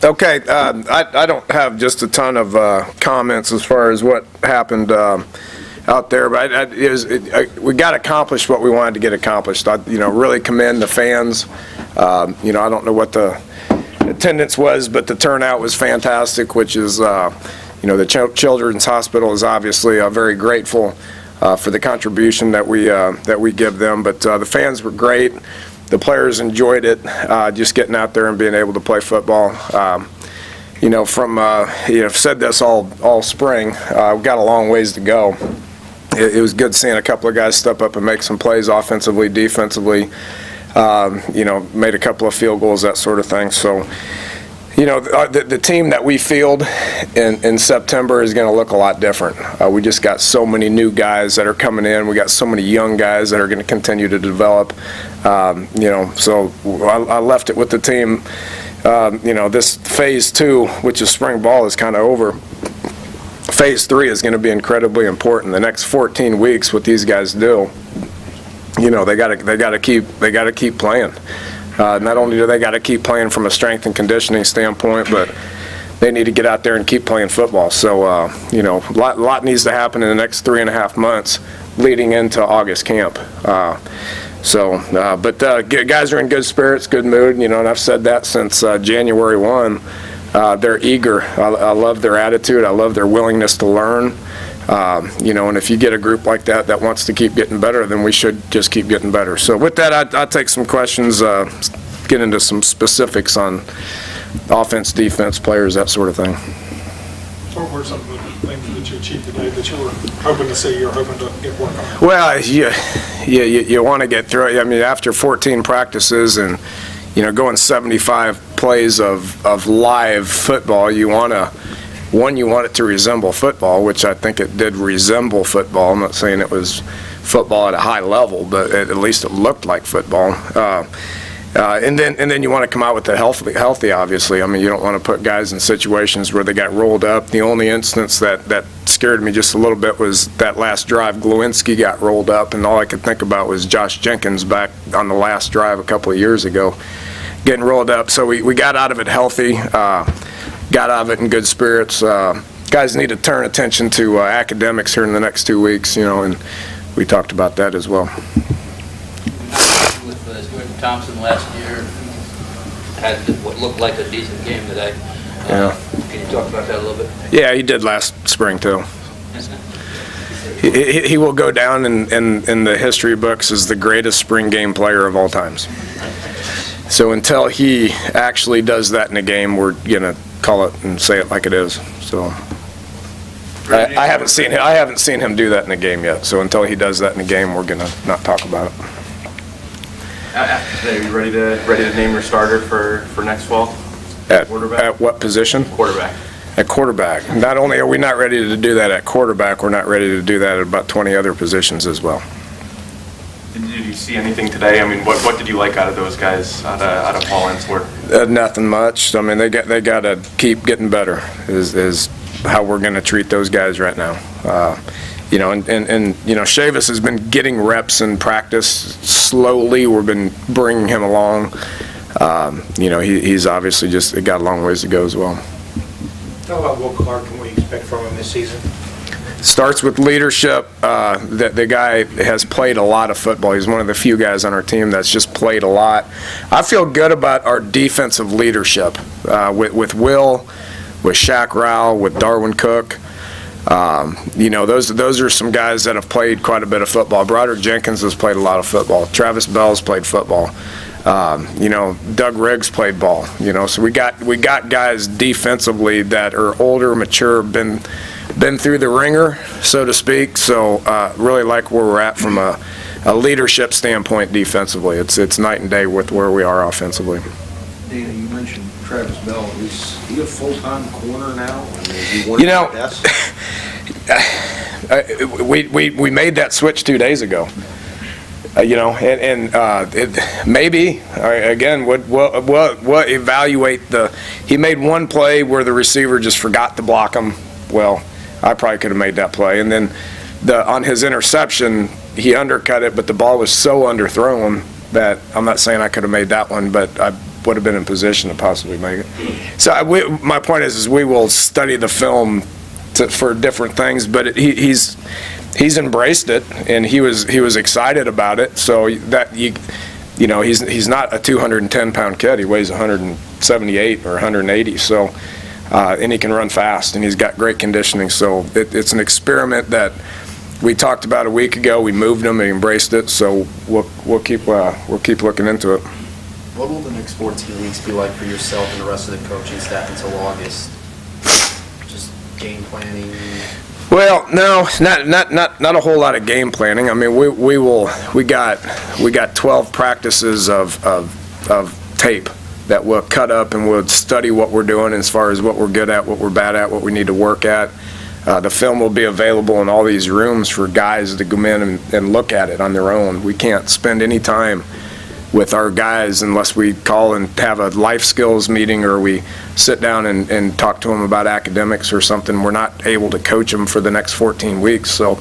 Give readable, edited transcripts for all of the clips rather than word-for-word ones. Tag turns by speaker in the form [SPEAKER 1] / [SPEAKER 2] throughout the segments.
[SPEAKER 1] Okay, I don't have just a ton of comments as far as what happened out there, but we got accomplished what we wanted to get accomplished. I really commend the fans. I don't know what the attendance was, but the turnout was fantastic, which is, the Children's Hospital is obviously very grateful for the contribution that we give them. But the fans were great. The players enjoyed it, just getting out there and being able to play football. I've said this all spring. We've got a long ways to go. It was good seeing a couple of guys step up and make some plays offensively, defensively. Made a couple of field goals, that sort of thing. So, the team that we field in September is going to look a lot different. We just got so many new guys that are coming in. We got so many young guys that are going to continue to develop. So I left it with the team. This phase 2, which is spring ball, is kind of over. Phase 3 is going to be incredibly important. The next 14 weeks, what these guys do, they got to keep playing. Not only do they got to keep playing from a strength and conditioning standpoint, but they need to get out there and keep playing football. So, a lot needs to happen in the next 3.5 months leading into August camp. But guys are in good spirits, good mood, and I've said that since January 1. They're eager. I love their attitude. I love their willingness to learn. And if you get a group like that wants to keep getting better, then we should just keep getting better. So with that, I'll take some questions, get into some specifics on offense, defense, players, that sort of thing.
[SPEAKER 2] What were some of the things that you achieved today that you were hoping to see, you're hoping to get work on?
[SPEAKER 1] Well, you want to get through it. I mean, after 14 practices and, going 75 plays of live football, you want it to resemble football, which I think it did resemble football. I'm not saying it was football at a high level, but at least it looked like football. And then you want to come out with the healthy, obviously. I mean, you don't want to put guys in situations where they got rolled up. The only instance that scared me just a little bit was that last drive. Glowinski got rolled up, and all I could think about was Josh Jenkins back on the last drive a couple of years ago getting rolled up. So we got out of it healthy, got out of it in good spirits. Guys need to turn attention to academics here in the next 2 weeks, and we talked about that as well.
[SPEAKER 3] With Jordan Thompson last year, had what looked like a decent game today.
[SPEAKER 1] Yeah.
[SPEAKER 3] Can you talk about that a little bit?
[SPEAKER 1] Yeah, he did last spring too. He will go down in the history books as the greatest spring game player of all times. So until he actually does that in a game, we're gonna call it and say it like it is. So I haven't seen him do that in a game yet. So until he does that in a game, we're gonna not talk about it.
[SPEAKER 4] After today, are you ready to name your starter for next fall?
[SPEAKER 1] At what position?
[SPEAKER 4] Quarterback.
[SPEAKER 1] At quarterback. Not only are we not ready to do that at quarterback, we're not ready to do that at about 20 other positions as well.
[SPEAKER 4] Did you see anything today? I mean, what did you like out of those guys, out of Paul Ensler?
[SPEAKER 1] Nothing much. I mean, they got to keep getting better. Is how we're going to treat those guys right now. Chavis has been getting reps in practice slowly. We've been bringing him along. He's obviously just got a long ways to go as well.
[SPEAKER 5] Talk about what Clark can we expect from him this season?
[SPEAKER 1] Starts with leadership. The guy has played a lot of football. He's one of the few guys on our team that's just played a lot. I feel good about our defensive leadership with Will, with Shaq Rowell, with Darwin Cook. Those are some guys that have played quite a bit of football. Broderick Jenkins has played a lot of football. Travis Bell's played football. Doug Riggs played ball. So we got guys defensively that are older, mature, been through the ringer, so to speak. So really like where we're at from a leadership standpoint defensively. It's night and day with where we are offensively.
[SPEAKER 5] Dana, you mentioned Travis Bell. Is he a full-time corner now? Is he one of the best?
[SPEAKER 1] We made that switch 2 days ago. Maybe again we'll evaluate he made one play where the receiver just forgot to block him. Well, I probably could have made that play, and then on his interception he undercut it, but the ball was so underthrown that I'm not saying I could have made that one, but would have been in position to possibly make it. So my point is we will study the film for different things, but he's embraced it, and he was excited about it. So that you know, he's not a 210-pound kid. He weighs 178 or 180. So and he can run fast, and he's got great conditioning. So it's an experiment that we talked about a week ago. We moved him and he embraced it. So we'll keep looking into it.
[SPEAKER 6] What will the next 14 weeks be like for yourself and the rest of the coaching staff until August? Just game planning?
[SPEAKER 1] Well, no, not a whole lot of game planning. I mean, we got 12 practices of tape that we'll cut up, and we'll study what we're doing as far as what we're good at, what we're bad at, what we need to work at. The film will be available in all these rooms for guys to come in and look at it on their own. We can't spend any time with our guys unless we call and have a life skills meeting, or we sit down and talk to them about academics or something. We're not able to coach them for the next 14 weeks. So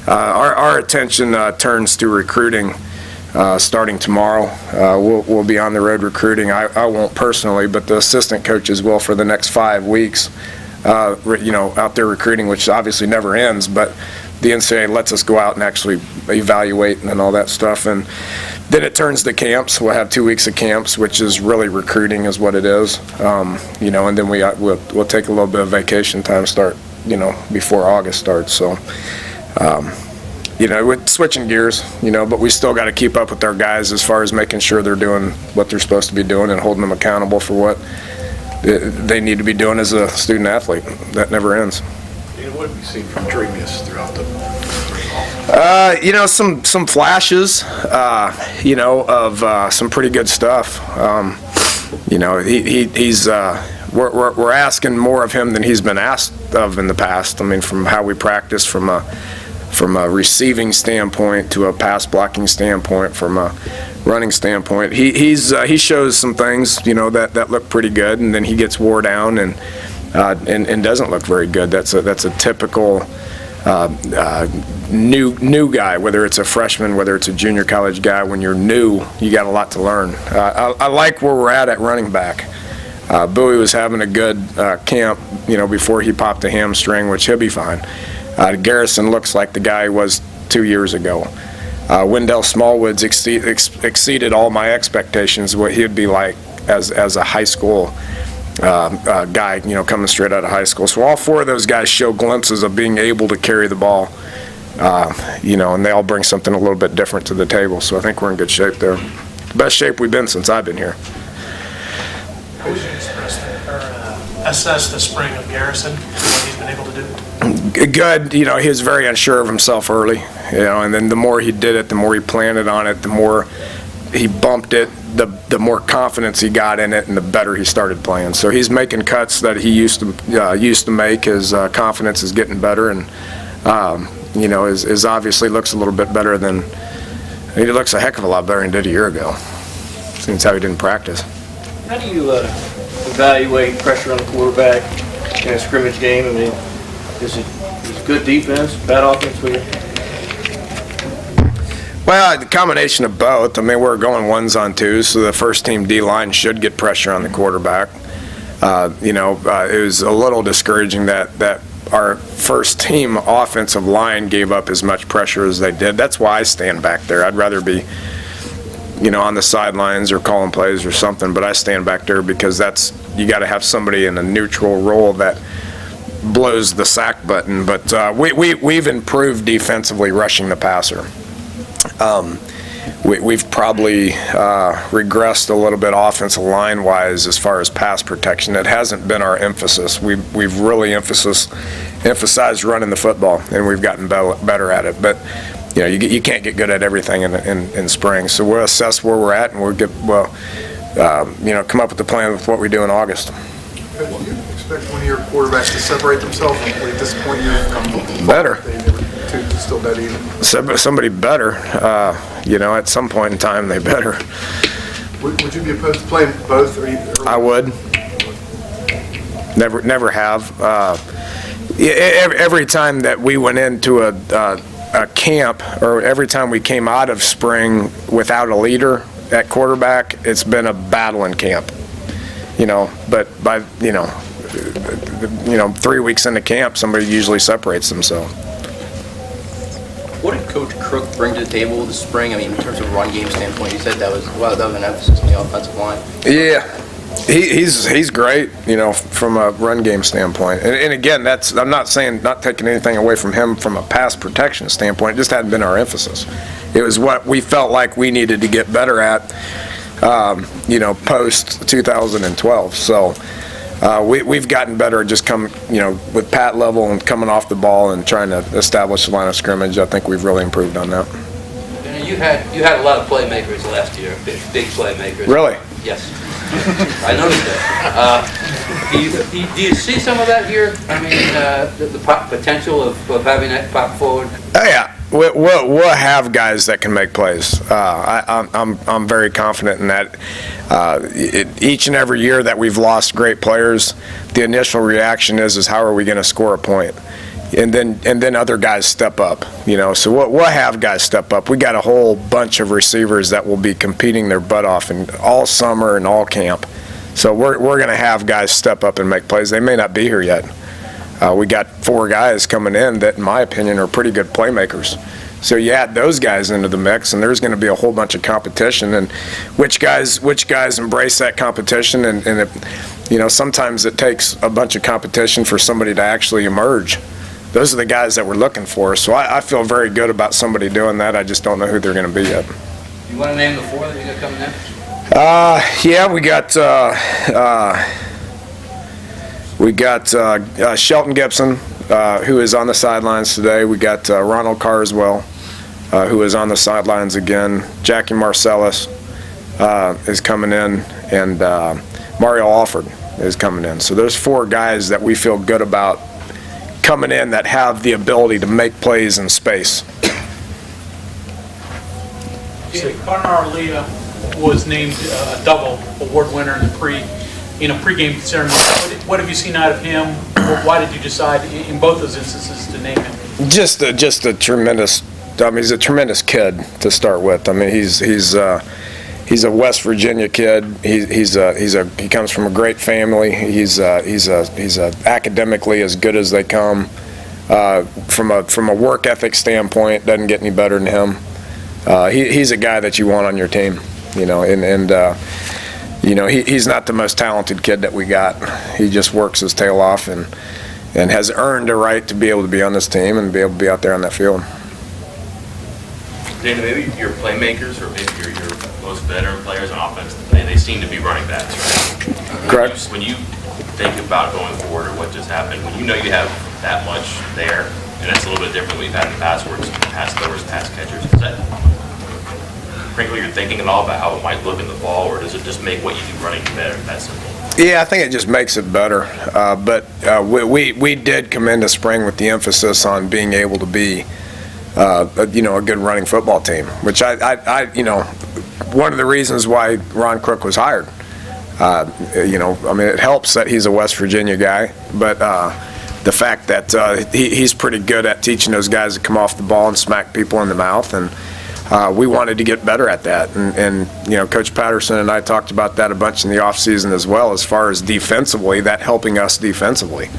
[SPEAKER 1] our attention turns to recruiting starting tomorrow. We'll be on the road recruiting. I won't personally, but the assistant coaches will for the next 5 weeks, you know, out there recruiting, which obviously never ends, but the NCAA lets us go out and actually evaluate and all that stuff. And then it turns to camps. We'll have 2 weeks of camps, which is really recruiting is what it is. You know, and then we'll take a little bit of vacation time start, you know, before August starts. So, you know, we're switching gears, you know, but we still got to keep up with our guys as far as making sure they're doing what they're supposed to be doing and holding them accountable for what they need to be doing as a student athlete. That never ends.
[SPEAKER 5] And what have you seen from Dremius throughout the
[SPEAKER 1] you know, some flashes, you know, of some pretty good stuff. You know, he's we're asking more of him than he's been asked of in the past. I mean, from how we practice, from a receiving standpoint to a pass blocking standpoint, from a running standpoint, he shows some things, you know, that look pretty good, and then he gets wore down and doesn't look very good. That's a typical new guy, whether it's a freshman, whether it's a junior college guy. When you're new, you got a lot to learn. I like where we're at running back. Bowie was having a good camp, you know, before he popped a hamstring, which he'll be fine. Garrison looks like the guy he was 2 years ago. Wendell Smallwoods exceeded all my expectations, what he'd be like as a high school guy, you know, coming straight out of high school. So all 4 of those guys show glimpses of being able to carry the ball, you know, and they all bring something a little bit different to the table. So I think we're in good shape there. Best shape we've been since I've been here.
[SPEAKER 7] How would you assess the spring of Garrison and what he's been able to do?
[SPEAKER 1] Good. You know, he was very unsure of himself early, you know, and then the more he did it, the more he planted on it, the more he bumped it, the more confidence he got in it, and the better he started playing. So he's making cuts that he used to make. His confidence is getting better, and you know, is obviously looks a little bit better than he looks a heck of a lot better than he did a year ago. Seems how he didn't practice.
[SPEAKER 8] How do you evaluate pressure on the quarterback in a scrimmage game? I mean, is it good defense, bad offense for you?
[SPEAKER 1] Well, the combination of both. I mean, we're going 1s on 2s, so the first team D-line should get pressure on the quarterback. You know, it was a little discouraging that our first team offensive line gave up as much pressure as they did. That's why I stand back there. I'd rather be, you know, on the sidelines or calling plays or something, but I stand back there because you got to have somebody in a neutral role that blows the sack button. But we've improved defensively rushing the passer. We've probably regressed a little bit offensive line-wise as far as pass protection. It hasn't been our emphasis. We've really emphasized running the football, and we've gotten better at it. But you know, you can't get good at everything in spring. So we'll assess where we're at, and you know, come up with the plan with what we do in August.
[SPEAKER 9] Do you expect one of your quarterbacks to separate themselves and really disappoint you?
[SPEAKER 1] Better.
[SPEAKER 9] Two still dead even.
[SPEAKER 1] Somebody better. You know, at some point in time, they better.
[SPEAKER 9] Would you be opposed to playing both?
[SPEAKER 1] I would. Never have. Every time that we went into a camp, or every time we came out of spring without a leader, at quarterback, it's been a battle in camp. But by 3 weeks into camp, somebody usually separates themselves.
[SPEAKER 6] What did Coach Crook bring to the table this spring? I mean, in terms of run game standpoint, you said that was an emphasis on the offensive line.
[SPEAKER 1] Yeah, he's great, from a run game standpoint. And again, I'm not taking anything away from him from a pass protection standpoint. It just hadn't been our emphasis. It was what we felt like we needed to get better at, post 2012. So we've gotten better at just with Pat level and coming off the ball and trying to establish the line of scrimmage. I think we've really improved on that.
[SPEAKER 3] And you had a lot of playmakers last year, big playmakers.
[SPEAKER 1] Really?
[SPEAKER 3] Yes. I noticed that. Do you see some of that here? I mean, the potential of having that pop forward?
[SPEAKER 1] Oh, yeah. We'll have guys that can make plays. I'm very confident in that. Each and every year that we've lost great players, the initial reaction is how are we going to score a point? And then other guys step up. So we'll have guys step up. We got a whole bunch of receivers that will be competing their butt off all summer and all camp. So we're going to have guys step up and make plays. They may not be here yet. We got 4 guys coming in that, in my opinion, are pretty good playmakers. So you add those guys into the mix, and there's going to be a whole bunch of competition. And which guys embrace that competition? And sometimes it takes a bunch of competition for somebody to actually emerge. Those are the guys that we're looking for. So I feel very good about somebody doing that. I just don't know who they're going to be yet.
[SPEAKER 3] You want to name the 4 that you got coming in?
[SPEAKER 1] Yeah, we got Shelton Gibson, who is on the sidelines today. We got Ronald Carswell, who is on the sidelines again. Jackie Marcellus is coming in, and Mario Alford is coming in. So there's 4 guys that we feel good about coming in that have the ability to make plays in space.
[SPEAKER 7] Connor Leah was named a double award winner in the pregame ceremony. What have you seen out of him? Why did you decide in both those instances to name him? Just
[SPEAKER 1] a tremendous. He's a tremendous kid to start with. I mean, he's a West Virginia kid. He comes from a great family. He's academically as good as they come. From a work ethic standpoint, doesn't get any better than him. He's a guy that you want on your team, he's not the most talented kid that we got. He just works his tail off and has earned a right to be able to be on this team and be able to be out there on that field.
[SPEAKER 4] Dana, maybe your playmakers or maybe your most veteran players on offense today, they seem to be running backs, right?
[SPEAKER 1] Correct.
[SPEAKER 4] When you think about going forward or what just happened, when you know you have that much there, and that's a little bit different than we've had in the past where it's pass throwers, pass catchers, is that frankly you're thinking at all about how it might look in the fall, or does it just make what you do running better? That simple?
[SPEAKER 1] Yeah, I think it just makes it better. But we did come into spring with the emphasis on being able to be a good running football team, which I one of the reasons why Ron Crook was hired. It helps that he's a West Virginia guy, but the fact that he's pretty good at teaching those guys to come off the ball and smack people in the mouth, and we wanted to get better at that. And Coach Patterson and I talked about that a bunch in the offseason as well, as far as defensively, that helping us defensively.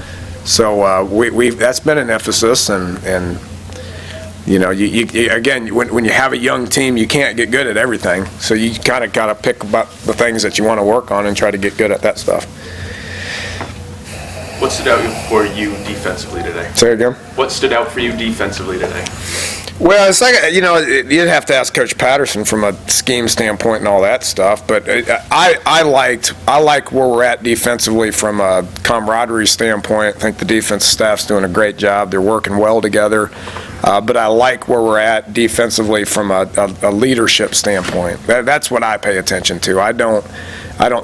[SPEAKER 1] So that's been an emphasis, and again, when you have a young team, you can't get good at everything. So you kind of got to pick about the things that you want to work on and try to get good at that stuff.
[SPEAKER 4] What stood out for you defensively today?
[SPEAKER 1] Say it again?
[SPEAKER 4] What stood out for you defensively today?
[SPEAKER 1] Well, it's like, you'd have to ask Coach Patterson from a scheme standpoint and all that stuff. But I like where we're at defensively from a camaraderie standpoint. I think the defense staff's doing a great job. They're working well together. But I like where we're at defensively from a leadership standpoint. That's what I pay attention to. I don't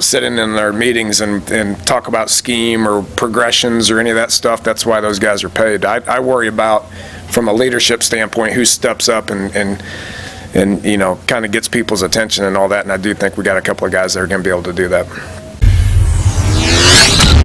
[SPEAKER 1] sit in their meetings and talk about scheme or progressions or any of that stuff. That's why those guys are paid. I worry about, from a leadership standpoint, who steps up and kind of gets people's attention and all that. And I do think we got a couple of guys that are going to be able to do that.